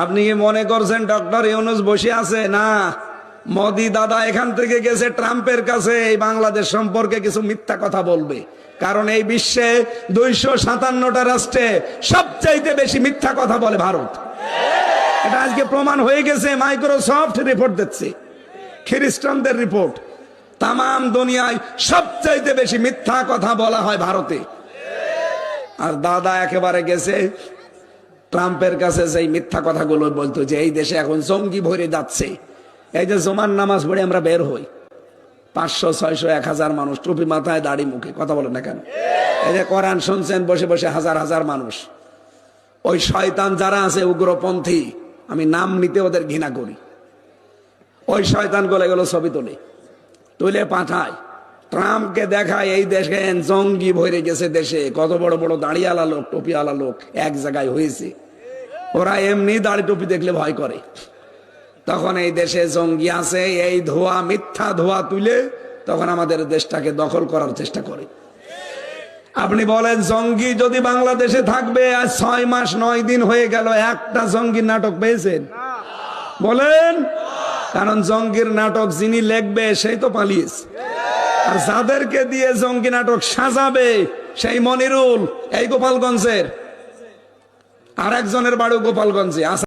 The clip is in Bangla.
আপনি কি মনে করছেন ডক্টর ইউনূস বসে আছে? না, মোদি দাদা এখান থেকে গেছে ট্রাম্পের কাছে এই বাংলাদেশ সম্পর্কে কিছু মিথ্যা কথা বলবে। কারণ এই বিশ্বে 257টা রাষ্ট্রে সবচাইতে বেশি মিথ্যা কথা বলে ভারত। এটা আজকে প্রমাণ হয়ে গেছে, মাইক্রোসফট রিপোর্ট দিচ্ছে, খ্রিস্টানদের রিপোর্ট। তাম দুনিয়ায় সবচাইতে বেশি মিথ্যা কথা বলা হয় ভারতে। আর দাদা একেবারে গেছে ট্রাম্পের কাছে সেই মিথ্যা কথাগুলো বলতো যে এই দেশে এখন জঙ্গি ভরে যাচ্ছে। এই যে জুমার নামাজ পড়ে আমরা বের হই, 500, 600, 1000 মানুষ টুপি মাথায় দাড়ি মুখে, কথা বলেন না কেন? এই যে কোরআন শুনছেন বসে বসে হাজার হাজার মানুষ। ওই শয়তান যারা আছে উগ্রপন্থী, আমি নাম নিতে ওদের ঘৃণা করি, ওই শয়তান গুলো এগুলো ছবি তুলে পাঠায়, ট্রাম্পকে দেখায় এই দেশে জঙ্গি ভরে গেছে, দেশে কত বড় বড় দাড়িওয়ালা লোক, টুপিওয়ালা লোক এক জায়গায় হয়েছে। ওরা এমনি দাড়ি টুপি দেখলে ভয় করে। তখন এই দেশে জঙ্গি আছে, এই ধোয়া, মিথ্যা ধোয়া তুলে তখন আমাদের দেশটাকে দখল করার চেষ্টা করে। আপনি বলেন জঙ্গি যদি বাংলাদেশে থাকবে, আজ 6 মাস 9 দিন হয়ে গেল, একটা জঙ্গির নাটক পেয়েছেন? বলেন। কারণ জঙ্গির নাটক যিনি লিখবে সেই তো পালিয়েছে, আর যাদেরকে দিয়ে জঙ্গি নাটক সাজাবে সেই মনিরুল এই গোপালগঞ্জের, আর একজনের বাড়ি গোপালগঞ্জে।